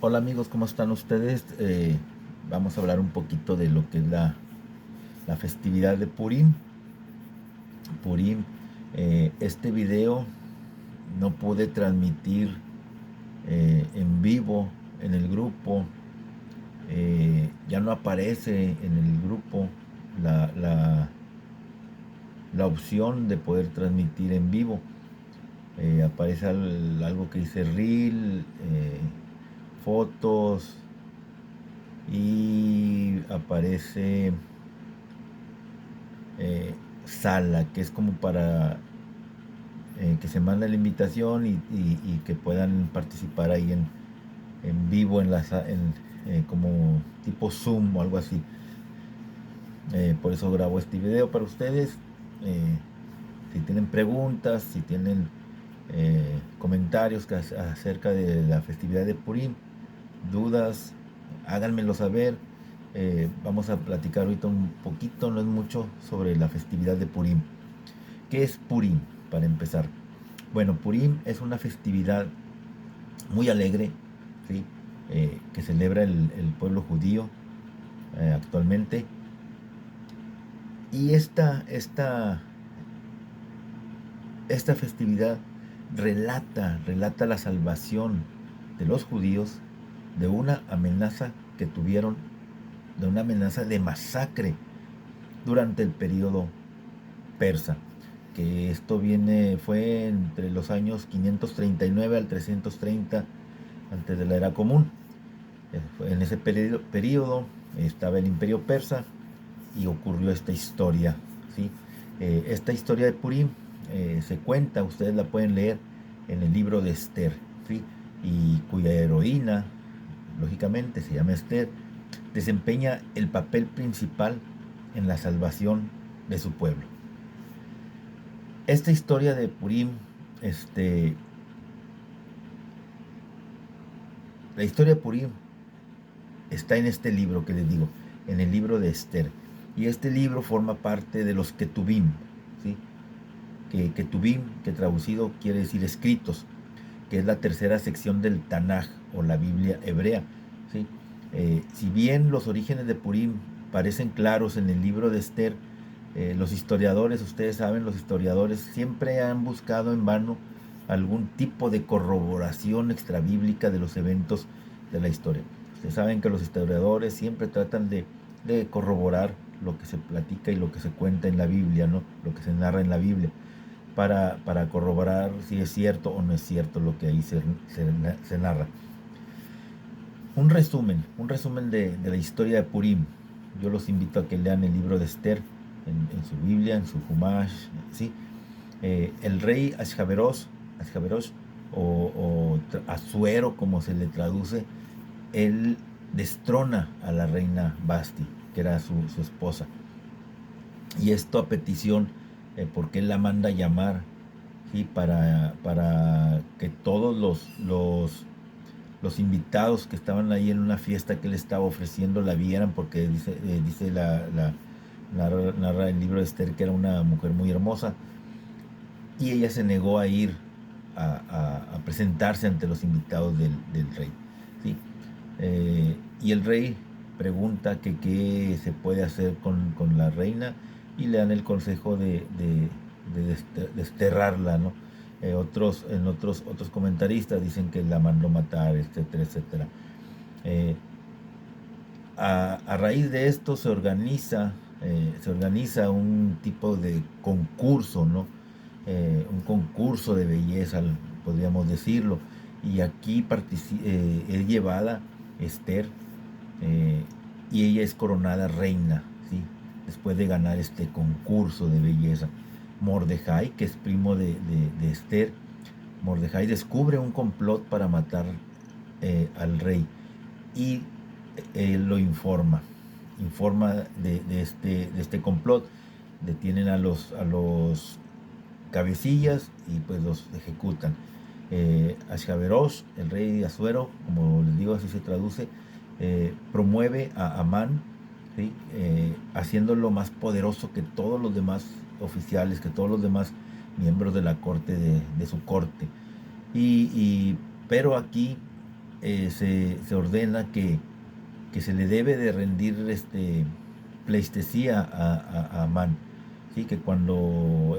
Hola amigos, ¿cómo están ustedes? Vamos a hablar un poquito de lo que es la festividad de Purim. Purim, este video no pude transmitir en vivo en el grupo. Ya no aparece en el grupo la, la, la opción de poder transmitir en vivo. Aparece algo que dice Reel, fotos, y aparece sala, que es como para que se manda la invitación y que puedan participar ahí en vivo, como tipo Zoom o algo así. Por eso grabo este video para ustedes. Si tienen preguntas, si tienen comentarios acerca de la festividad de Purim, dudas, háganmelo saber. Vamos a platicar ahorita un poquito, no es mucho, sobre la festividad de Purim. ¿Qué es Purim? Para empezar. Bueno, Purim es una festividad muy alegre, ¿sí? Que celebra el pueblo judío actualmente. Y esta festividad relata la salvación de los judíos de una amenaza que tuvieron, de una amenaza de masacre durante el periodo persa, que fue entre los años 539 al 330 antes de la era común. En ese periodo estaba el imperio persa y ocurrió esta historia, ¿sí? Esta historia de Purim se cuenta, ustedes la pueden leer en el libro de Esther, ¿sí? Y cuya heroína, lógicamente, se llama Esther, desempeña el papel principal en la salvación de su pueblo. Esta historia de Purim, este, la historia de Purim está en este libro que les digo, en el libro de Esther. Y este libro forma parte de los Ketubim, ¿sí? Ketubim, que traducido quiere decir escritos, que es la tercera sección del Tanaj o la Biblia hebrea, ¿sí? Si bien los orígenes de Purim parecen claros en el libro de Esther, los historiadores, ustedes saben, los historiadores siempre han buscado en vano algún tipo de corroboración extrabíblica de los eventos de la historia. Ustedes saben que los historiadores siempre tratan de corroborar lo que se platica y lo que se cuenta en la Biblia, ¿no? Lo que se narra en la Biblia, para corroborar si es cierto o no es cierto lo que ahí se narra. Un resumen de la historia de Purim. Yo los invito a que lean el libro de Esther en su Biblia, en su Humash, ¿sí? El rey Ashgaverosh, o Asuero, como se le traduce, él destrona a la reina Basti, que era su esposa. Y esto a petición, porque él la manda llamar, ¿sí? Para que todos los invitados que estaban ahí en una fiesta que él estaba ofreciendo la vieran, porque dice narra el libro de Esther que era una mujer muy hermosa, y ella se negó a ir a presentarse ante los invitados del rey, ¿sí? Y el rey pregunta que qué se puede hacer con la reina, y le dan el consejo de desterrarla, ¿no? Otros comentaristas dicen que la mandó matar, etcétera, etcétera. Eh, a raíz de esto se organiza un tipo de concurso, ¿no? Un concurso de belleza, podríamos decirlo. Y aquí es llevada Esther, eh, y ella es coronada reina, ¿sí? Después de ganar este concurso de belleza. Mordejai, que es primo de Esther, Mordejai descubre un complot para matar al rey, y lo informa de este complot. Detienen a los cabecillas y pues los ejecutan. Ashgaverosh, el rey de Asuero, como les digo, así se traduce, promueve a Amán, ¿sí? Haciéndolo más poderoso que todos los demás oficiales, que todos los demás miembros de la corte, de su corte. Pero aquí se ordena que se le debe de rendir pleistesía a Amán, ¿sí? Que cuando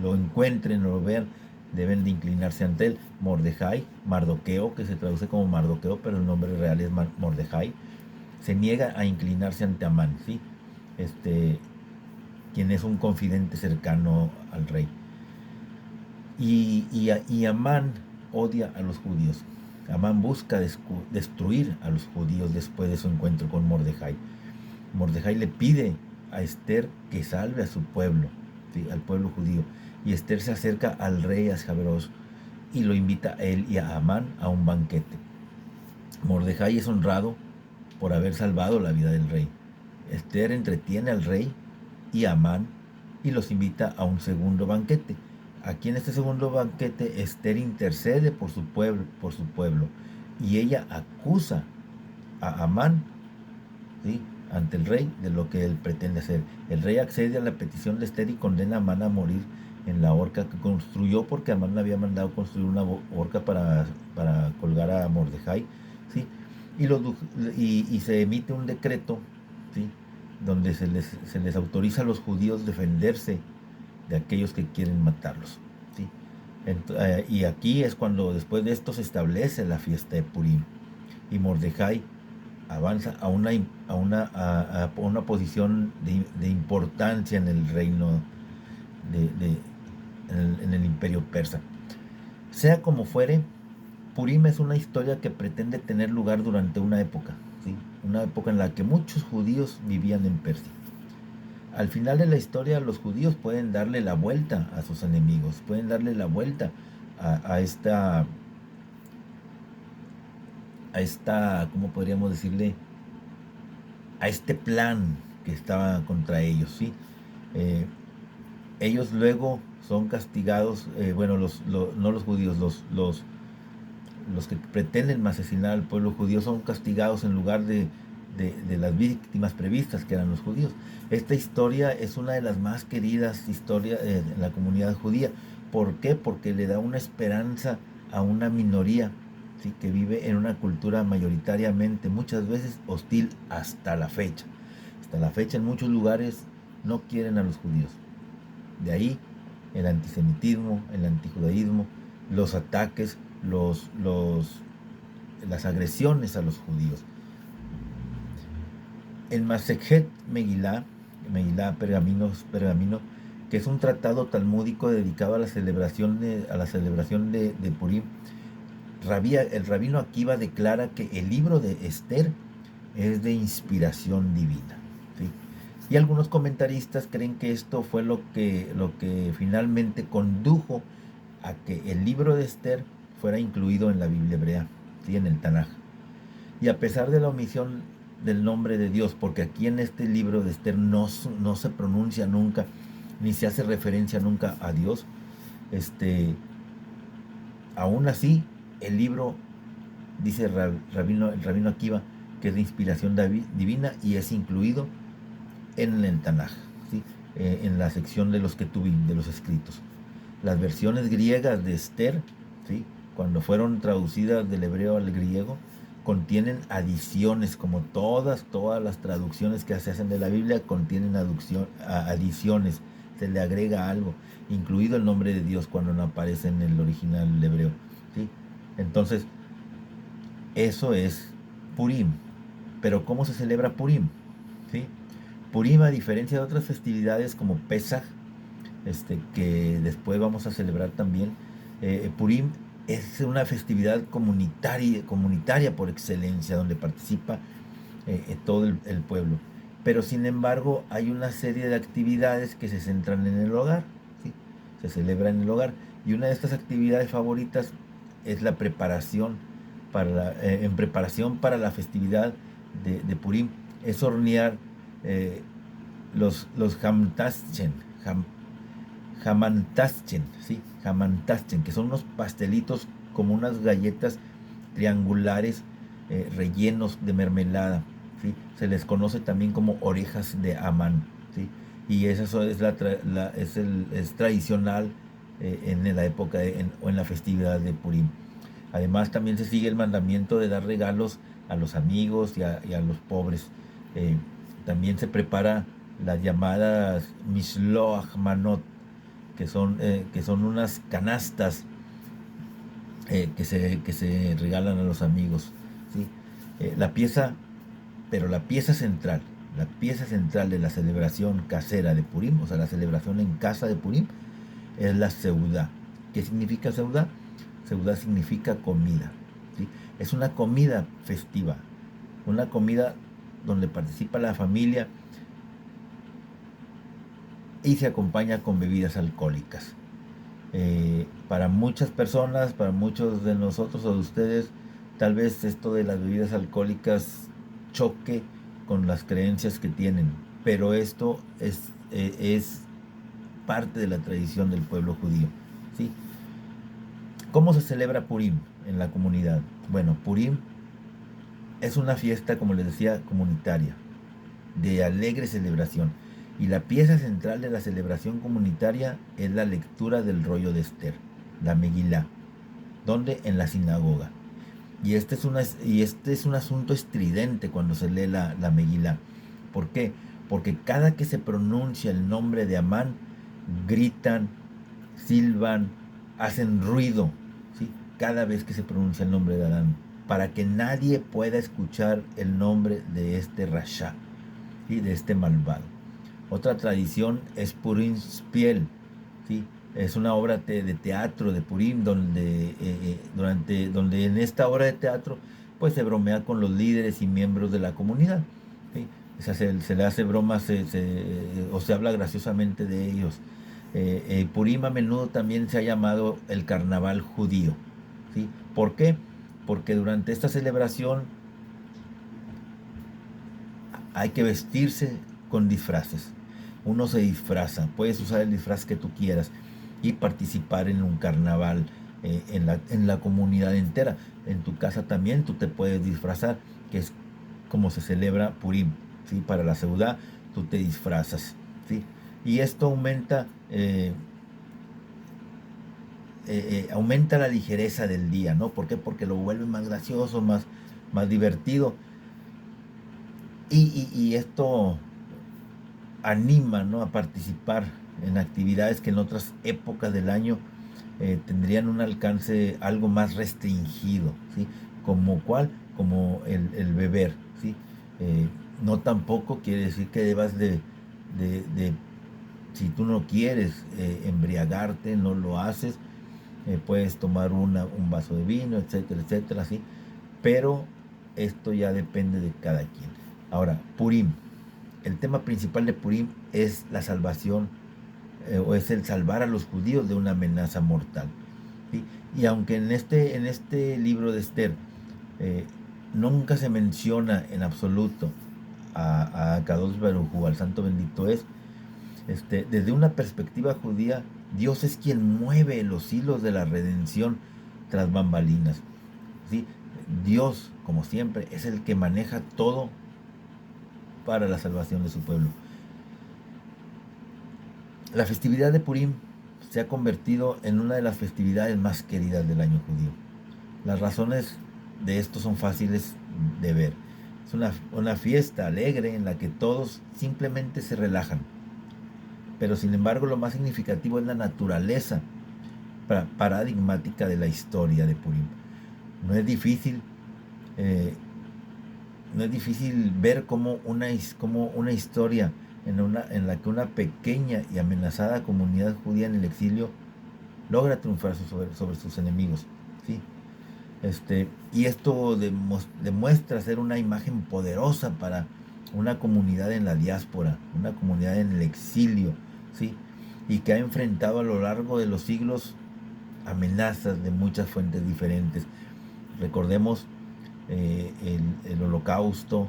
lo encuentren o lo vean, deben de inclinarse ante él. Mordejai, Mardoqueo, que se traduce como Mardoqueo, pero el nombre real es Mordejai, se niega a inclinarse ante Amán, ¿sí? Quien es un confidente cercano al rey. Y Amán odia a los judíos. Amán busca destruir a los judíos después de su encuentro con Mordejai. Mordejai le pide a Esther que salve a su pueblo, ¿sí? Al pueblo judío. Y Esther se acerca al rey Ascaveros y lo invita a él y a Amán a un banquete. Mordejai es honrado por haber salvado la vida del rey. Esther entretiene al rey y a Amán y los invita a un segundo banquete. Aquí en este segundo banquete Esther intercede por su pueblo, y ella acusa a Amán, ¿sí? Ante el rey de lo que él pretende hacer. El rey accede a la petición de Esther y condena a Amán a morir en la horca que construyó, porque Amán le había mandado construir una horca para colgar a Mordejai, ¿sí? Y se emite un decreto, ¿sí? Donde se les autoriza a los judíos defenderse de aquellos que quieren matarlos, ¿sí? Y aquí es cuando después de esto se establece la fiesta de Purim, y Mordejai avanza a una posición de importancia en el reino, en el imperio persa. Sea como fuere, Purim es una historia que pretende tener lugar durante una época, ¿sí? Una época en la que muchos judíos vivían en Persia. Al final de la historia, los judíos pueden darle la vuelta a sus enemigos, pueden darle la vuelta a esta, ¿cómo podríamos decirle? A este plan que estaba contra ellos, ¿sí? Ellos luego son castigados, bueno, no los judíos, los que pretenden asesinar al pueblo judío son castigados en lugar de las víctimas previstas, que eran los judíos. Esta historia es una de las más queridas historias en la comunidad judía. ¿Por qué? Porque le da una esperanza a una minoría, ¿sí? Que vive en una cultura mayoritariamente, muchas veces hostil hasta la fecha. Hasta la fecha en muchos lugares no quieren a los judíos. De ahí el antisemitismo, el antijudaísmo, los ataques, las agresiones a los judíos. El Masechet Megilá, pergamino, que es un tratado talmúdico dedicado a la celebración de Purim, el rabino Akiva declara que el libro de Esther es de inspiración divina, ¿sí? Y algunos comentaristas creen que esto fue lo que finalmente condujo a que el libro de Esther fuera incluido en la Biblia hebrea, ¿sí? En el Tanaj. Y a pesar de la omisión del nombre de Dios, porque aquí en este libro de Esther no se pronuncia nunca, ni se hace referencia nunca a Dios, aún así, el libro, dice el rabino Akiva, que es de inspiración divina y es incluido en el Tanaj, ¿sí? En la sección de los Ketubim, de los escritos. Las versiones griegas de Esther, ¿sí? Cuando fueron traducidas del hebreo al griego, contienen adiciones, como todas las traducciones que se hacen de la Biblia contienen adiciones, se le agrega algo, incluido el nombre de Dios cuando no aparece en el original hebreo, ¿sí? Entonces, eso es Purim. Pero ¿cómo se celebra Purim? ¿Sí? Purim, a diferencia de otras festividades como Pesaj, que después vamos a celebrar también, Purim es una festividad comunitaria por excelencia, donde participa todo el pueblo. Pero sin embargo hay una serie de actividades que se centran en el hogar, ¿sí? Se celebra en el hogar, y una de estas actividades favoritas es la preparación en preparación para la festividad de Purim, es hornear los hamantaschen, ¿sí? Hamantaschen, que son unos pastelitos como unas galletas triangulares rellenos de mermelada, ¿sí? Se les conoce también como orejas de Amán, ¿sí? Y eso es tradicional en la época o en la festividad de Purim. Además, también se sigue el mandamiento de dar regalos a los amigos y a los pobres. Eh, También se prepara las llamadas Mishloach Manot, que son unas canastas que se regalan a los amigos, ¿sí? La pieza, pero la pieza central de la celebración casera de Purim, o sea, la celebración en casa de Purim, es la seudá. ¿Qué significa seudá? Seudá significa comida, ¿sí? Es una comida festiva, una comida donde participa la familia y se acompaña con bebidas alcohólicas. Para muchas personas, para muchos de nosotros o de ustedes, tal vez esto de las bebidas alcohólicas choque con las creencias que tienen, pero esto es parte de la tradición del pueblo judío, ¿sí? ¿Cómo se celebra Purim en la comunidad? Bueno, Purim es una fiesta, como les decía, comunitaria, de alegre celebración. Y la pieza central de la celebración comunitaria es la lectura del rollo de Esther, la Megilá, donde en la sinagoga. Y este es un asunto estridente cuando se lee la Megilá. ¿Por qué? Porque cada que se pronuncia el nombre de Amán, gritan, silban, hacen ruido, ¿sí? Cada vez que se pronuncia el nombre de Adán, para que nadie pueda escuchar el nombre de este Rasha, ¿sí? De este malvado. Otra tradición es Purim Spiel, ¿sí? Es una obra de teatro de Purim donde en esta obra de teatro pues se bromea con los líderes y miembros de la comunidad, ¿sí? Se le hace bromas o se habla graciosamente de ellos. Purim a menudo también se ha llamado el carnaval judío, ¿sí? ¿Por qué? Porque durante esta celebración hay que vestirse con disfraces. Uno se disfraza, puedes usar el disfraz que tú quieras y participar en un carnaval en la comunidad entera. En tu casa también tú te puedes disfrazar, que es como se celebra Purim, ¿sí? Para la Seudá tú te disfrazas, ¿sí? Y esto aumenta la ligereza del día, ¿no? ¿Por qué? Porque lo vuelve más gracioso, más divertido. Y esto anima, ¿no?, a participar en actividades que en otras épocas del año tendrían un alcance algo más restringido, ¿sí? Como cuál, como el beber, ¿sí? No tampoco quiere decir que debas de si tú no quieres embriagarte, no lo haces, puedes tomar un vaso de vino, etcétera, etcétera, ¿sí? Pero esto ya depende de cada quien. Ahora, Purim. El tema principal de Purim es la salvación, o es el salvar a los judíos de una amenaza mortal, ¿sí? Y aunque en este libro de Esther eh, nunca se menciona en absoluto a Kadosh Baruj Hu, al Santo Bendito es, desde una perspectiva judía, Dios es quien mueve los hilos de la redención tras bambalinas, ¿sí? Dios, como siempre, es el que maneja todo para la salvación de su pueblo. La festividad de Purim se ha convertido en una de las festividades más queridas del año judío. Las razones de esto son fáciles de ver. Es una fiesta alegre en la que todos simplemente se relajan. Pero sin embargo lo más significativo es la naturaleza paradigmática de la historia de Purim. No es difícil ver cómo una historia en la que una pequeña y amenazada comunidad judía en el exilio logra triunfar sobre sus enemigos, ¿sí? Y esto demuestra ser una imagen poderosa para una comunidad en la diáspora, una comunidad en el exilio, ¿sí? Y que ha enfrentado a lo largo de los siglos amenazas de muchas fuentes diferentes. Recordemos el Holocausto,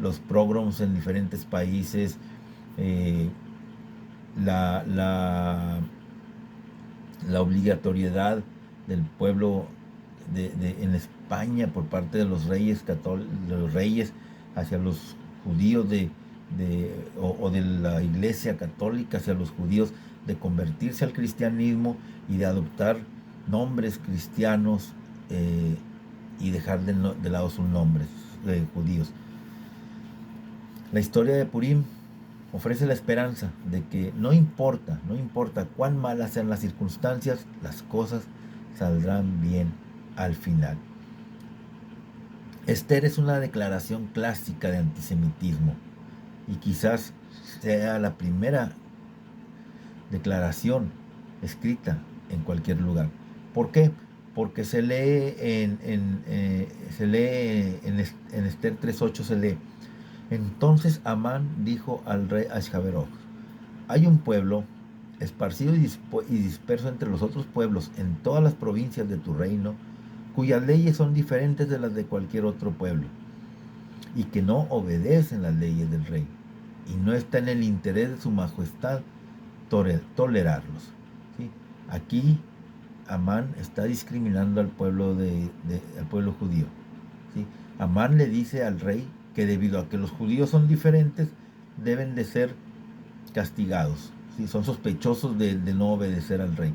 los pogroms en diferentes países, la, la, la obligatoriedad del pueblo en España por parte de los reyes hacia los judíos o de la Iglesia católica hacia los judíos, de convertirse al cristianismo y de adoptar nombres cristianos y dejar de lado sus nombres judíos. La historia de Purim ofrece la esperanza de que no importa cuán malas sean las circunstancias, las cosas saldrán bien al final. Esther es una declaración clásica de antisemitismo y quizás sea la primera declaración escrita en cualquier lugar. ¿Por qué? Porque se lee en Esther 3:8 se lee: entonces Amán dijo al rey Ashverosh: hay un pueblo esparcido y disperso entre los otros pueblos en todas las provincias de tu reino, cuyas leyes son diferentes de las de cualquier otro pueblo, y que no obedecen las leyes del rey, y no está en el interés de su majestad tolerarlos. ¿Sí? Aquí Amán está discriminando al pueblo, al pueblo judío. ¿Sí? Amán le dice al rey que debido a que los judíos son diferentes, deben de ser castigados. ¿Sí? Son sospechosos de no obedecer al rey.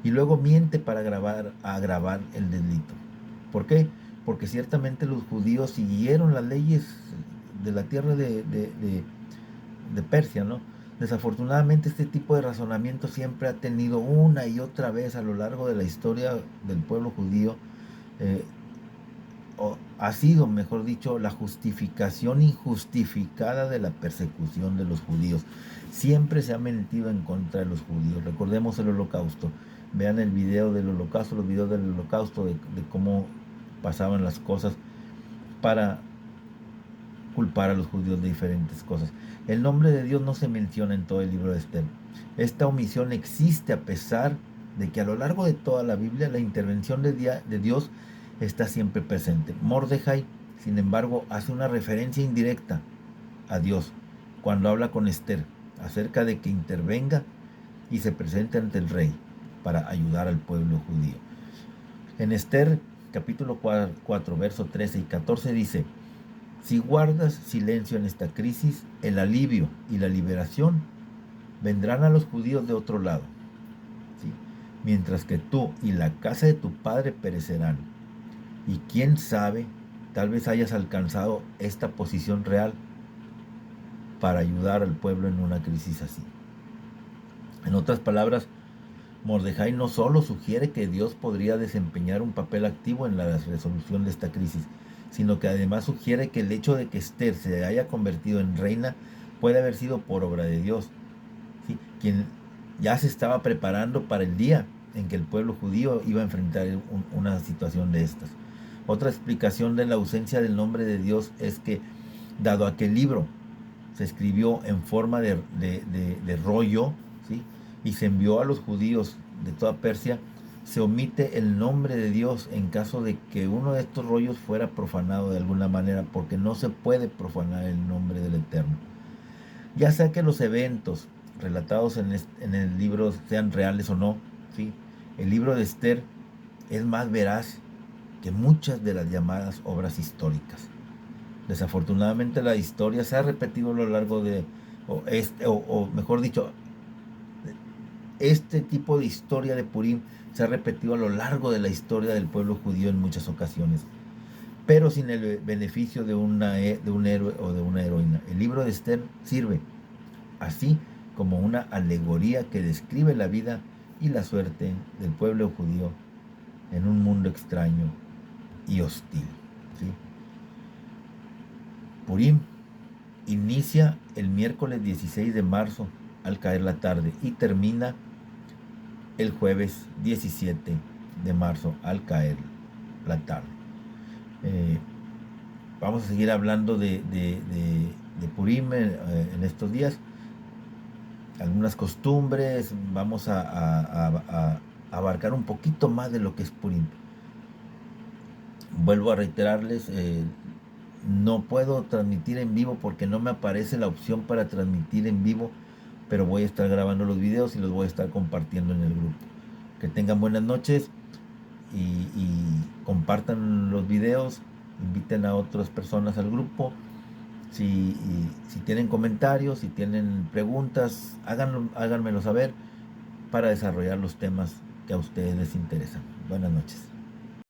Y luego miente para agravar el delito. ¿Por qué? Porque ciertamente los judíos siguieron las leyes de la tierra de Persia, ¿no? Desafortunadamente este tipo de razonamiento siempre ha tenido una y otra vez a lo largo de la historia del pueblo judío, ha sido, mejor dicho, la justificación injustificada de la persecución de los judíos. Siempre se ha mentido en contra de los judíos. Recordemos el Holocausto. Vean el video del Holocausto, los videos del Holocausto, de cómo pasaban las cosas para culpar a los judíos de diferentes cosas. El nombre de Dios no se menciona en todo el libro de Esther. Esta omisión existe a pesar de que a lo largo de toda la Biblia la intervención de Dios está siempre presente. Mordejai, sin embargo, hace una referencia indirecta a Dios cuando habla con Esther acerca de que intervenga y se presente ante el rey para ayudar al pueblo judío. En Esther capítulo 4, verso 13 y 14 dice: si guardas silencio en esta crisis, el alivio y la liberación vendrán a los judíos de otro lado, ¿sí? Mientras que tú y la casa de tu padre perecerán. Y quién sabe, tal vez hayas alcanzado esta posición real para ayudar al pueblo en una crisis así. En otras palabras, Mordejai no solo sugiere que Dios podría desempeñar un papel activo en la resolución de esta crisis, sino que además sugiere que el hecho de que Esther se haya convertido en reina puede haber sido por obra de Dios, ¿sí? Quien ya se estaba preparando para el día en que el pueblo judío iba a enfrentar una situación de estas. Otra explicación de la ausencia del nombre de Dios es que, dado a que el libro se escribió en forma de rollo, ¿sí? Y se envió a los judíos de toda Persia, se omite el nombre de Dios en caso de que uno de estos rollos fuera profanado de alguna manera, porque no se puede profanar el nombre del Eterno. Ya sea que los eventos relatados en el libro sean reales o no, ¿sí? El libro de Esther es más veraz que muchas de las llamadas obras históricas. Desafortunadamente la historia se ha repetido a lo largo de, o mejor dicho, este tipo de historia de Purim se ha repetido a lo largo de la historia del pueblo judío en muchas ocasiones, pero sin el beneficio de un héroe o de una heroína. El libro de Esther sirve así como una alegoría que describe la vida y la suerte del pueblo judío en un mundo extraño y hostil, ¿sí? Purim inicia el miércoles 16 de marzo al caer la tarde y termina el jueves 17 de marzo al caer la tarde. Vamos a seguir hablando de Purim en estos días. Algunas costumbres, vamos a abarcar un poquito más de lo que es Purim. Vuelvo a reiterarles, no puedo transmitir en vivo porque no me aparece la opción para transmitir en vivo, pero voy a estar grabando los videos y los voy a estar compartiendo en el grupo. Que tengan buenas noches y compartan los videos, inviten a otras personas al grupo. Si tienen comentarios, si tienen preguntas, háganmelo saber para desarrollar los temas que a ustedes les interesa. Buenas noches.